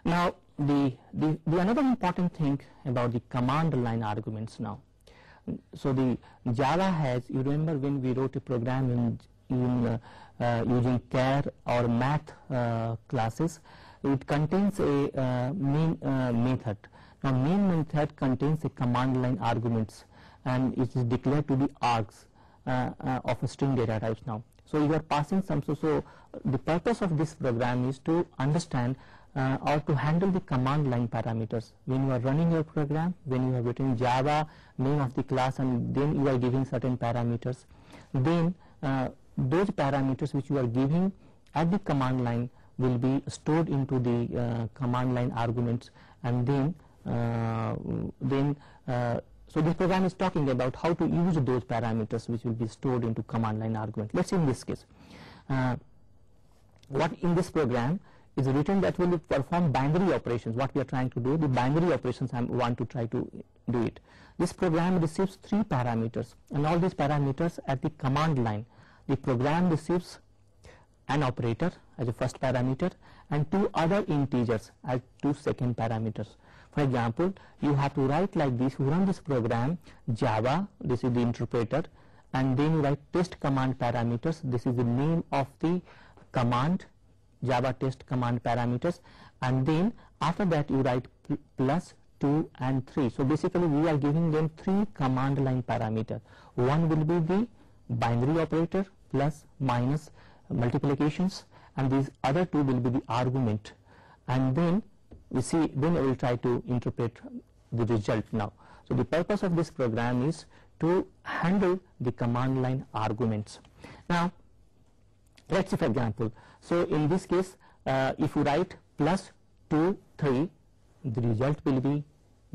Now, the another important thing about the command line arguments now. So the Java has, you remember when we wrote a program in using char or math classes, it contains a main method. Now main method contains a command line arguments, and it is declared to be args of a string data types now. So you are passing some, so the purpose of this program is to understand or to handle the command line parameters. When you are running your program, when you have written Java, name of the class, and then you are giving certain parameters, then those parameters which you are giving at the command line will be stored into the command line arguments, and then so this program is talking about how to use those parameters which will be stored into command line argument. Let's say in this case, what in this program is written that will perform binary operations. What we are trying to do, the binary operations I want to try to do it. This program receives 3 parameters, and all these parameters at the command line, the program receives an operator as a first parameter and 2 other integers as 2 second parameters. For example, you have to write like this, you run this program Java, this is the interpreter, and then you write test command parameters, this is the name of the command, Java test command parameters, and then after that you write plus 2 and 3. So basically we are giving them 3 command line parameter. One will be the binary operator, plus, minus, multiplications, and these other 2 will be the argument, and then we see, then I will try to interpret the result now. So the purpose of this program is to handle the command line arguments. Now let's say for example, so in this case if you write plus 2 3, the result will be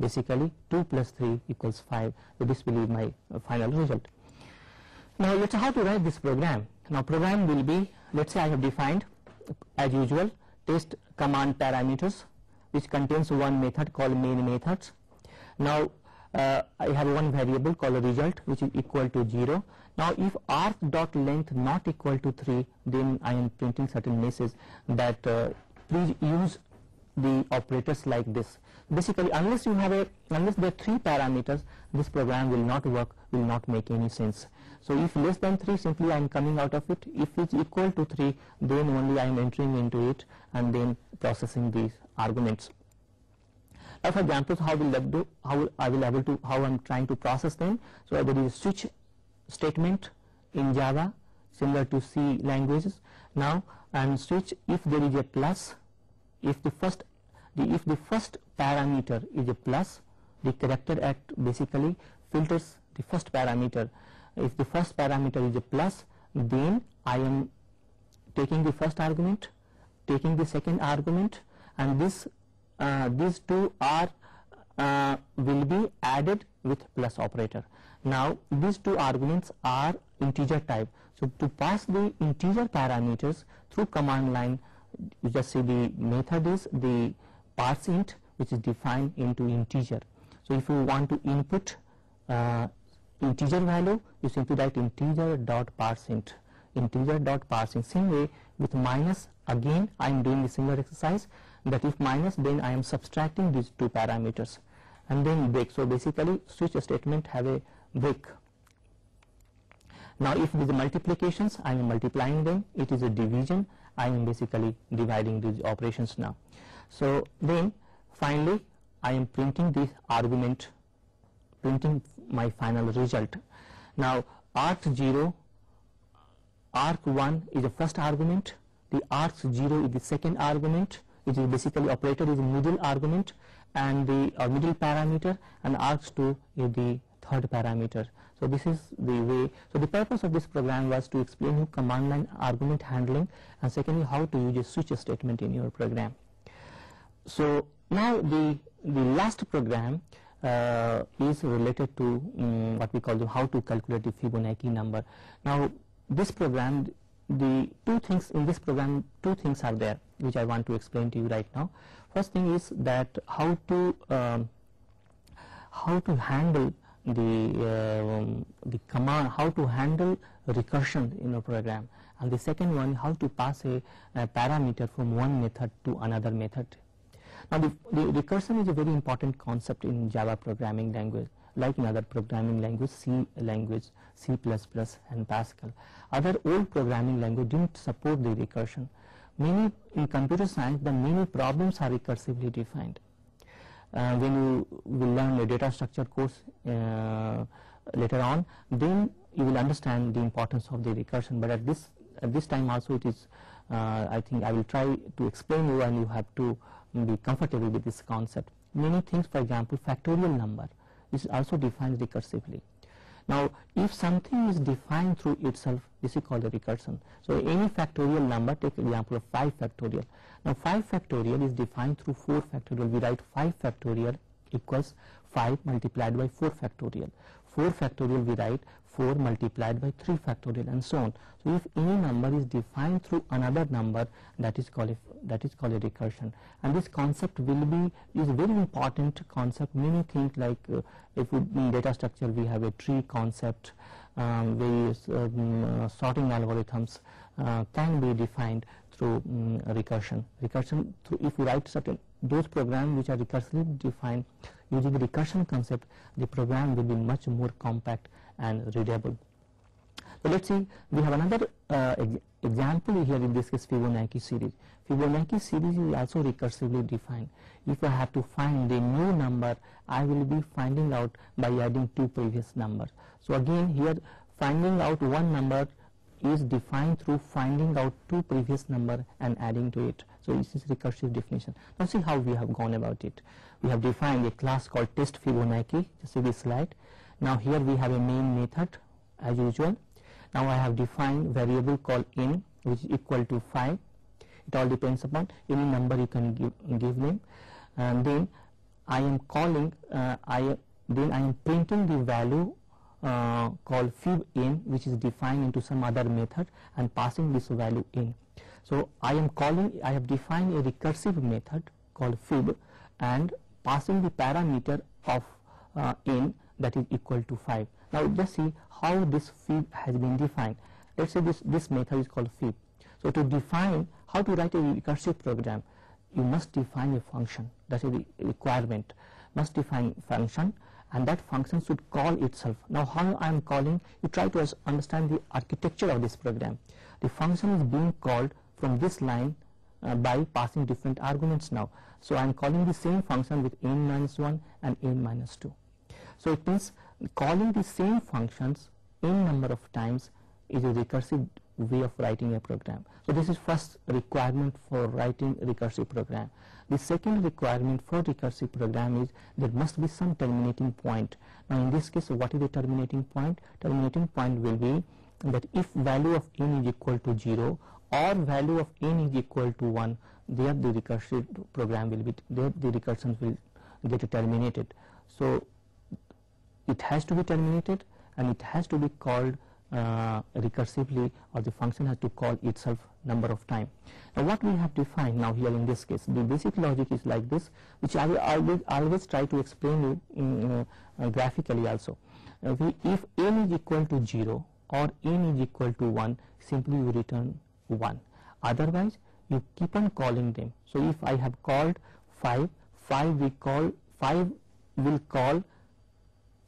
basically 2 plus 3 equals 5. So this will be my final result. Now let's see how to write this program. Now program will be, let's say I have defined as usual test command parameters, which contains one method called main methods. Now I have one variable called result, which is equal to 0. Now if arg.length not equal to 3, then I am printing certain message that please use the operators like this. Basically unless you have unless there are 3 parameters, this program will not work, will not make any sense. So if less than 3, simply I am coming out of it. If it's equal to 3, then only I am entering into it and then processing these arguments. Now for example, how I'm trying to process them. So there is a switch statement in Java similar to C languages. Now and switch if there is a plus, if the first parameter is a plus, The character act basically filters the first parameter. If the first parameter is a plus, then I am taking the first argument, taking the second argument, and these two are will be added with plus operator. Now these two arguments are integer type. So to pass the integer parameters through command line, you just see the method is the parseInt, which is defined into integer. So if you want to input integer value, you simply write integer dot parseInt, integer dot parseInt. Same way with minus, again I am doing the similar exercise, that if minus, then I am subtracting these two parameters, and then break. So basically switch statement have a break. Now if it is multiplications, I am multiplying them. It is a division, I am basically dividing these operations now. So then finally I am printing the argument, printing my final result. Now arc0, arc1 is the first argument, the arc0 is the second argument, which is basically operator is the middle argument and the middle parameter, and arc2 is the third parameter. So this is the way. So the purpose of this program was to explain you command line argument handling, and secondly how to use a switch statement in your program. So now the last program is related to what we call how to calculate the Fibonacci number. Now this program, the two things in this program, two things are there which I want to explain to you right now. First thing is that how to handle the command, how to handle recursion in a program, and the second one how to pass a parameter from one method to another method. Now the recursion is a very important concept in Java programming language, like in other programming language, C language, C++ and Pascal. Other old programming language didn't support the recursion. Many in computer science, the many problems are recursively defined. When you will learn a data structure course later on, then you will understand the importance of the recursion. But at this time also, it is I think I will try to explain you, and you have to be comfortable with this concept. Many things, for example, factorial number is also defined recursively. Now if something is defined through itself, this is called a recursion. So any factorial number, take example of 5 factorial. Now 5 factorial is defined through 4 factorial. We write 5 factorial equals 5 multiplied by 4 factorial. 4 factorial we write 4 multiplied by 3 factorial, and so on. So if any number is defined through another number, that is called a recursion. And this concept is a very important concept. Many things like if in data structure we have a tree concept, various sorting algorithms can be defined through recursion. Recursion, if you write certain those programs which are recursively defined using the recursion concept, the program will be much more compact and readable. So let's see, we have another example here, in this case Fibonacci series. Fibonacci series is also recursively defined. If I have to find the new number, I will be finding out by adding 2 previous numbers. So again here finding out one number is defined through finding out 2 previous number and adding to it. So this is recursive definition. Now see how we have gone about it. We have defined a class called test Fibonacci. Just see this slide. Now here we have a main method as usual. Now I have defined variable called in, which is equal to 5. It all depends upon any number you can give them. And then I am calling, then I am printing the value called fib in, which is defined into some other method, and passing this value in. So I have defined a recursive method called fib and passing the parameter of in, that is equal to 5. Now just see how this fib has been defined. Let's say this method is called fib. So to define how to write a recursive program, you must define a function. That is the requirement. Must define function, and that function should call itself. Now how I am calling, you try to understand the architecture of this program. The function is being called from this line by passing different arguments now. So I am calling the same function with n-1 and n-2. So it means calling the same functions n number of times is a recursive way of writing a program. So this is first requirement for writing recursive program. The second requirement for recursive program is there must be some terminating point. Now in this case, what is the terminating point? Terminating point will be that if value of n is equal to 0 or value of n is equal to 1, there the recursive program will be, there the recursions will get terminated. So it has to be terminated and it has to be called recursively, or the function has to call itself number of times. Now what we have defined now here in this case, the basic logic is like this, which I will always try to explain you in, graphically also. If n is equal to 0 or n is equal to 1, simply you return 1. Otherwise you keep on calling them. So if I have called 5 will call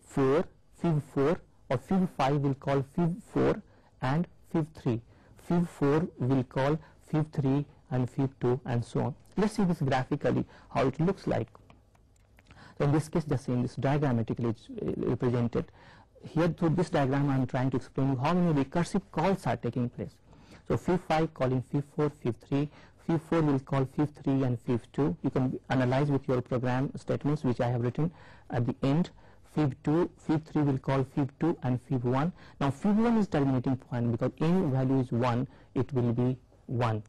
4, fib 4, or fib 5 will call fib 4 and fib 3. Fib 4 will call fib 3 and fib 2 and so on. Let's see this graphically how it looks like. So in this case, just in this diagrammatically it's represented. Here through this diagram I am trying to explain you how many recursive calls are taking place. So fib 5 calling fib 4, fib 3, fib 4 will call fib 3 and fib 2. You can analyze with your program statements which I have written at the end. Fib 2, fib 3 will call fib 2 and fib 1. Now fib 1 is terminating point because any value is 1, it will be 1,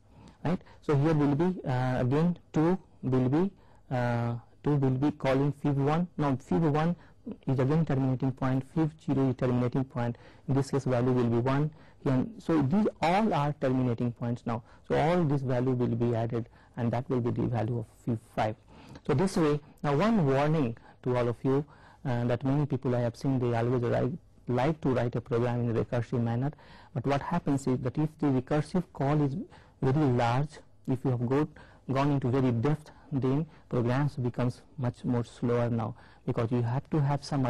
right? So here will be again 2 will be calling fib 1. Now fib 1 is again terminating point, fib 0 is terminating point. In this case value will be 1 here. So these all are terminating points now. So all this value will be added and that will be the value of fib 5. So this way, now one warning to all of you, that many people I have seen, they always like to write a program in a recursive manner, but what happens is that if the recursive call is very large, if you have gone into very depth, then programs becomes much more slower now, because you have to have some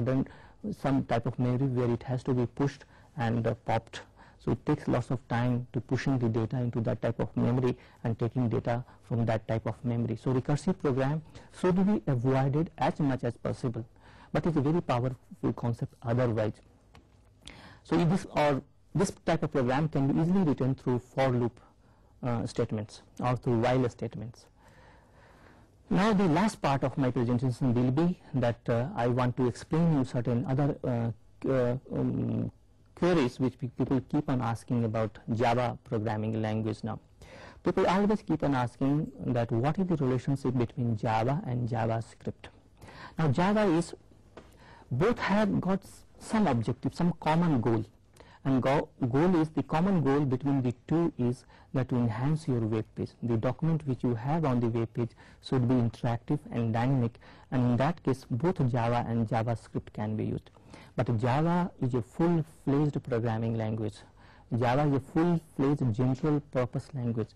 type of memory where it has to be pushed and popped. So it takes lots of time to pushing the data into that type of memory and taking data from that type of memory. So recursive program should be avoided as much as possible, but it's a very powerful concept otherwise. So this type of program can be easily written through for loop statements or through while statements. Now the last part of my presentation will be that I want to explain you certain other queries which people keep on asking about Java programming language. Now people always keep on asking that what is the relationship between Java and JavaScript. Now Java is, both have got some objective, some common goal, and goal is, the common goal between the two is that to enhance your web page. The document which you have on the web page should be interactive and dynamic, and in that case both Java and JavaScript can be used. But Java is a full-fledged programming language. Java is a full-fledged general purpose language.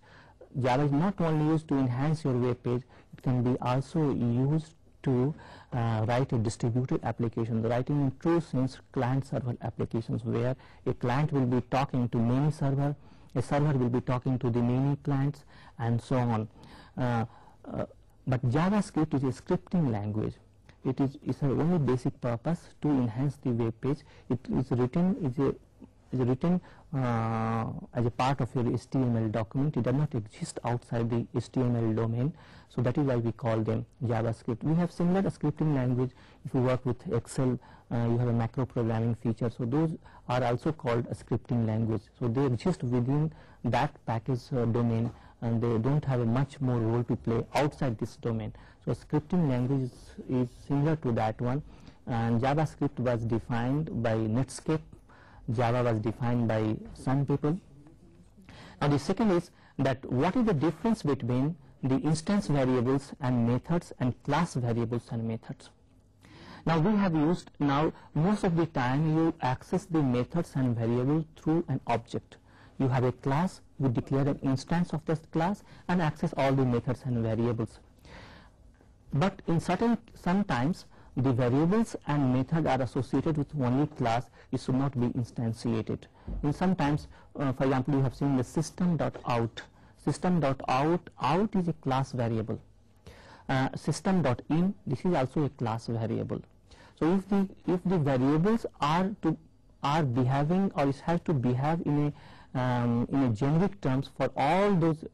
Java is not only used to enhance your web page, it can be also used to write a distributed application, writing in true sense client-server applications, where a client will be talking to many servers, a server will be talking to the many clients, and so on. But JavaScript is a scripting language. It is only basic purpose to enhance the web page. It is written as a part of your HTML document. It does not exist outside the HTML domain. So that is why we call them JavaScript. We have similar scripting language. If you work with Excel, you have a macro programming feature. So those are also called a scripting language. So they exist within that package domain, and they don't have a much more role to play outside this domain. So scripting language is similar to that one, and JavaScript was defined by Netscape. Java was defined by some people. Now the second is that what is the difference between the instance variables and methods and class variables and methods. Now we have used, now most of the time you access the methods and variables through an object. You have a class, you declare an instance of this class and access all the methods and variables. But in sometimes the variables and method are associated with only class, it should not be instantiated. And sometimes, for example, you have seen the system.out. System.out is a class variable. System.in, this is also a class variable. So if the variables are behaving, or it has to behave in in a generic terms for all those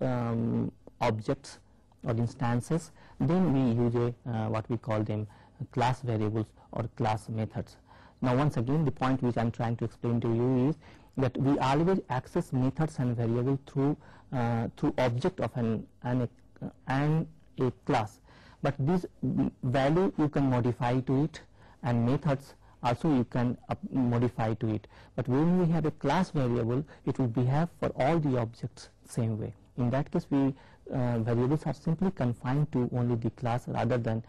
objects or instances, then we use a what we call them class variables or class methods. Now once again, the point which I am trying to explain to you is that we always access methods and variables through object of a class, but this value you can modify to it, and methods also you can modify to it. But when we have a class variable, it will behave for all the objects same way. In that case, we variables are simply confined to only the class rather than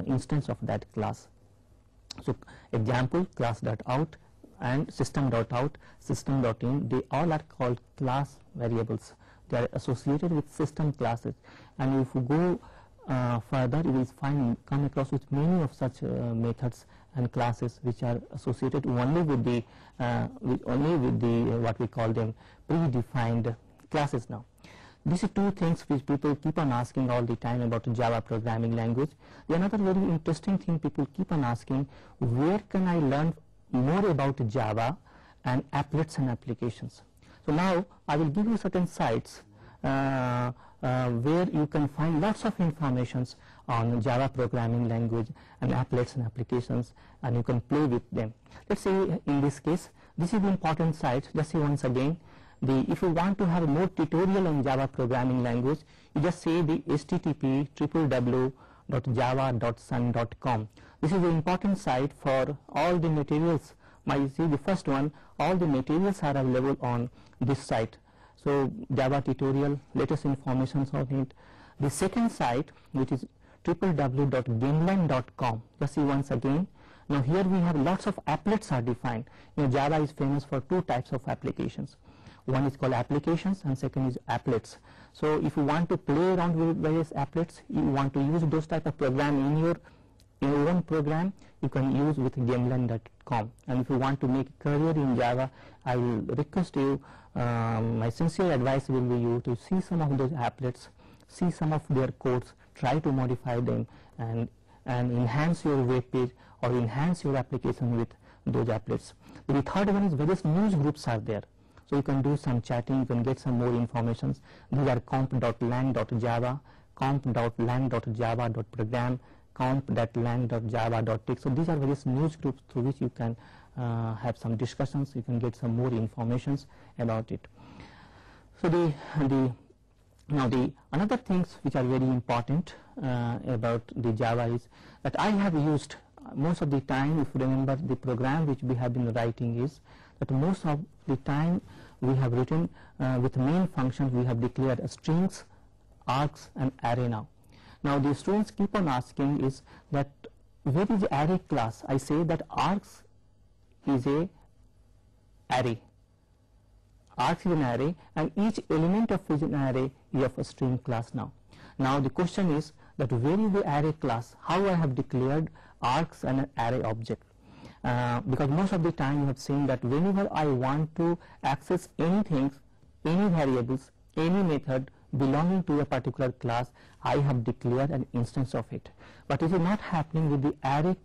instance of that class. So example, class.out and system.out, system.in, they all are called class variables. They are associated with system classes, and if you go further, you will come across with many of such methods and classes which are associated only with the what we call them predefined classes. Now these are two things which people keep on asking all the time about Java programming language. The another very interesting thing people keep on asking, where can I learn more about Java and applets and applications? So now I will give you certain sites where you can find lots of informations on Java programming language and applets and applications, and you can play with them. Let's say in this case, this is the important site. Let's say once again, if you want to have more tutorial on Java programming language, you just say the http://java.sun.com. This is the important site for all the materials. You see the first one, all the materials are available on this site. So Java tutorial, latest information on it. The second site, which is www.gameland.com. Just see once again. Now here we have lots of applets are defined. Java is famous for two types of applications. One is called applications and second is applets. So if you want to play around with various applets, you want to use those type of program in your own program, you can use with gameland.com. And if you want to make a career in Java, I will request you, my sincere advice will be you to see some of those applets, see some of their codes, try to modify them and enhance your web page or enhance your application with those applets. The third one is various news groups are there. So you can do some chatting, you can get some more information. These are comp.lang.java, comp.lang.java.program, comp.lang.java.txt. So these are various news groups through which you can have some discussions, you can get some more information about it. So another things which are very important about the Java is that I have used most of the time, if you remember the program which we have been writing is that most of the time we have written with main functions we have declared strings, args and array. Now the students keep on asking is that where is the array class? I say that args is a array. Args is an array and each element of is an array is of a string class. Now the question is that where is the array class? How I have declared args and an array object? Because most of the time you have seen that whenever I want to access anything, any variables, any method belonging to a particular class, I have declared an instance of it. But it is not happening with the array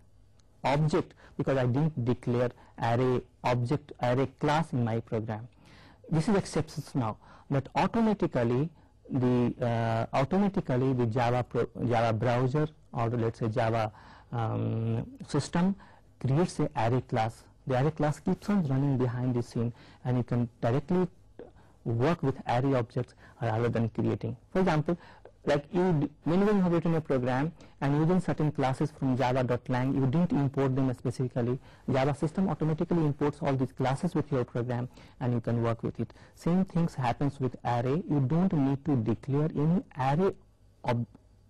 object because I didn't declare array object, array class in my program. This is exceptions now, that automatically the Java browser or let's say Java system creates a array class. The array class keeps on running behind the scene and you can directly work with array objects rather than creating. For example, like whenever you have written a program and using certain classes from java.lang, you didn't import them specifically, Java system automatically imports all these classes with your program and you can work with it. Same things happens with array. You don't need to declare any array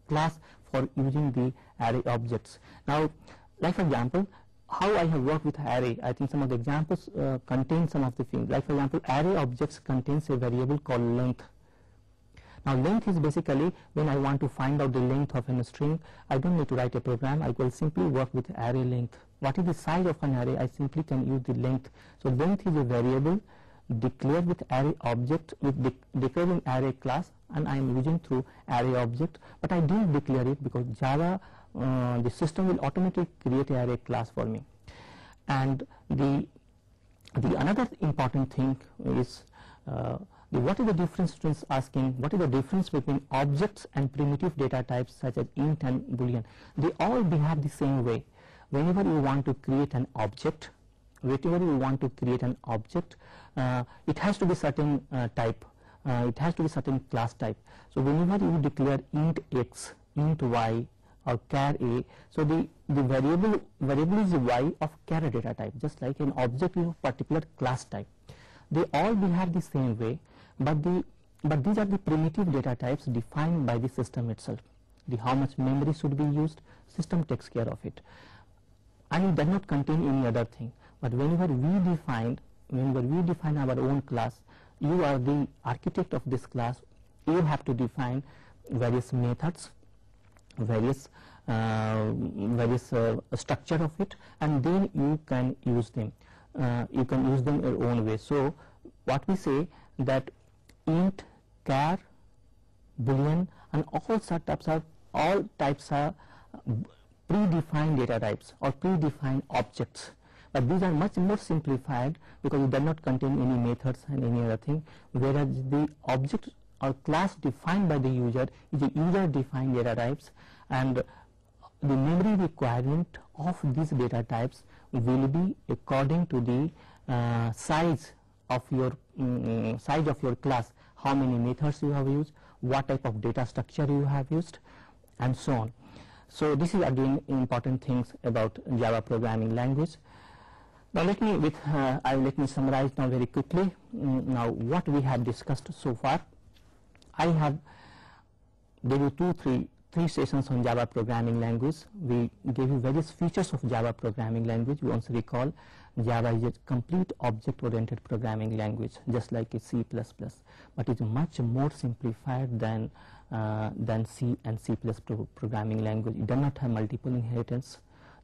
class for using the array objects. Now, like for example, how I have worked with array, I think some of the examples contain some of the things. Like for example, array objects contains a variable called length. Now length is basically when I want to find out the length of a string, I don't need to write a program, I will simply work with array length. What is the size of an array? I simply can use the length. So length is a variable declared with array object with declaring array class, and I am using through array object, but I didn't declare it because Java the system will automatically create an array class for me. And the another important thing is What is the difference, students asking, what is the difference between objects and primitive data types such as int and boolean? They all behave the same way. Whenever you want to create an object, it has to be certain type, it has to be certain class type. So whenever you declare int x, int y, or char a, so the variable is y of char data type, just like an object is a particular class type. They all behave the same way, but these are the primitive data types defined by the system itself. How much memory should be used, system takes care of it, and it does not contain any other thing. But whenever we define our own class, you are the architect of this class. You have to define various methods, various structure of it, and then you can use them. You can use them your own way. So what we say that int, char, boolean, and all types are predefined data types or predefined objects. But these are much more simplified because it does not contain any methods and any other thing, whereas the object or class defined by the user is a user defined data types, and the memory requirement of these data types will be according to the size of your class, how many methods you have used, what type of data structure you have used, and so on. So this is again important things about Java programming language. Now let me summarize now very quickly now what we have discussed so far. I have gave you three sessions on Java programming language. We gave you various features of Java programming language. We also recall Java is a complete object-oriented programming language, just like a C++, but it's much more simplified than C and C++ programming language. It does not have multiple inheritance.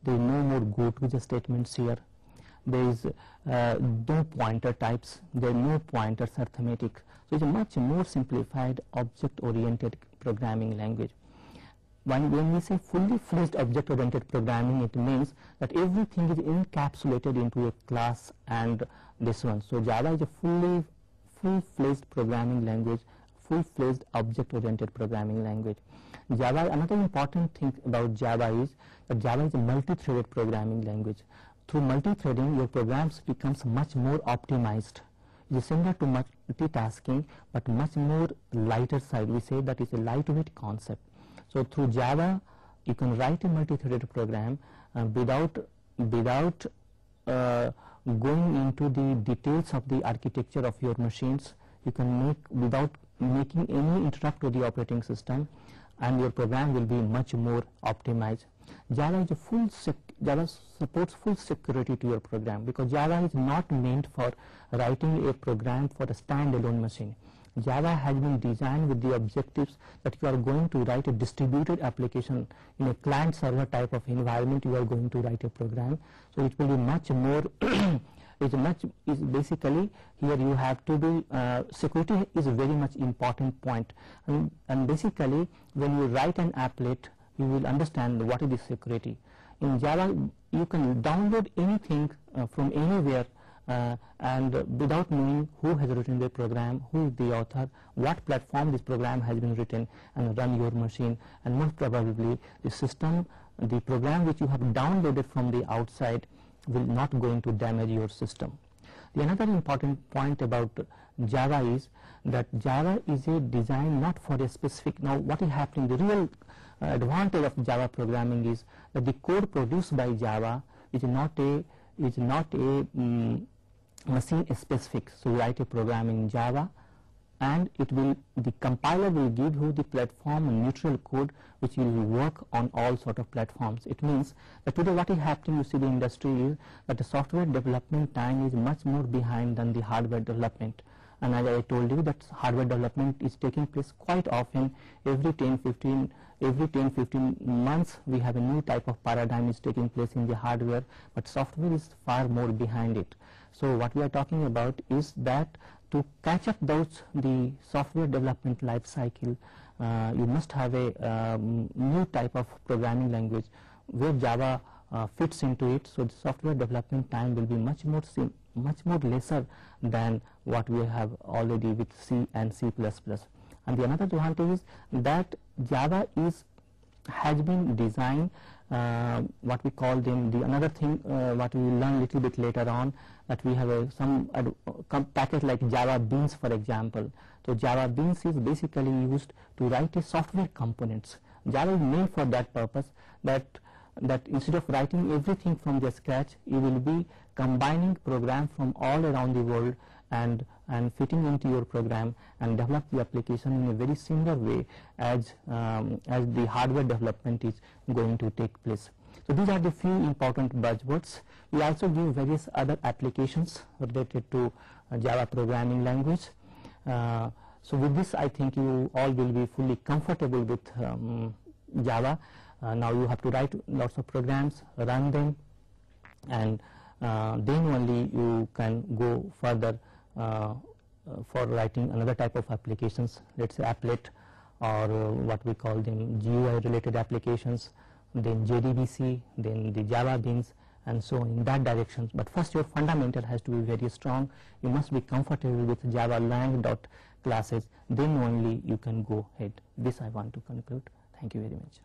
There is no more go-to statements here. There is no pointer types. There are no pointers arithmetic. So it's a much more simplified object-oriented programming language. When we say fully fledged object-oriented programming, it means that everything is encapsulated into a class and this one. So Java is a full-fledged programming language, full-fledged object-oriented programming language. Java, another important thing about Java is that Java is a multi-threaded programming language. Through multi-threading, your programs becomes much more optimized. It is similar to multitasking, but much more lighter side. We say that is a lightweight concept. So through Java, you can write a multi-threaded program without going into the details of the architecture of your machines. You can make without making any interrupt to the operating system, and your program will be much more optimized. Java supports full security to your program, because Java is not meant for writing a program for a standalone machine. Java has been designed with the objectives that you are going to write a distributed application in a client server type of environment. You are going to write a program, so it will be much more is basically here you have to do security is a very much important point, and basically when you write an applet, you will understand what is the security. In Java, you can download anything from anywhere and without knowing who has written the program, who is the author, what platform this program has been written, and run your machine, and most probably the program which you have downloaded from the outside will not going to damage your system. The another important point about Java is that Java is a design not for a specific. Now what is happening, the real advantage of Java programming is that the code produced by Java is not a machine specific. So you write a program in Java, and the compiler will give you the platform neutral code which will work on all sort of platforms. It means that today what is happening, you see the industry is that the software development time is much more behind than the hardware development. And as I told you that hardware development is taking place quite often. Every 10-15 months we have a new type of paradigm is taking place in the hardware, but software is far more behind it. So what we are talking about is that to catch up the software development life cycle, you must have a new type of programming language where Java fits into it. So the software development time will be much more much more lesser than what we have already with C and C++. And the another advantage is that Java has been designed, what we call them, the another thing what we will learn little bit later on, that we have some package like Java Beans, for example. So Java Beans is basically used to write a software components. Java is made for that purpose, that instead of writing everything from the scratch, you will be combining programs from all around the world and fitting into your program and develop the application in a very similar way as the hardware development is going to take place. So these are the few important buzzwords. We also give various other applications related to Java programming language. So with this, I think you all will be fully comfortable with Java. Now you have to write lots of programs, run them, and then only you can go further for writing another type of applications, let's say applet, or what we call them GUI related applications, then JDBC, then the Java Beans, and so on in that direction. But first your fundamental has to be very strong. You must be comfortable with Java lang dot classes, then only you can go ahead. This I want to conclude. Thank you very much.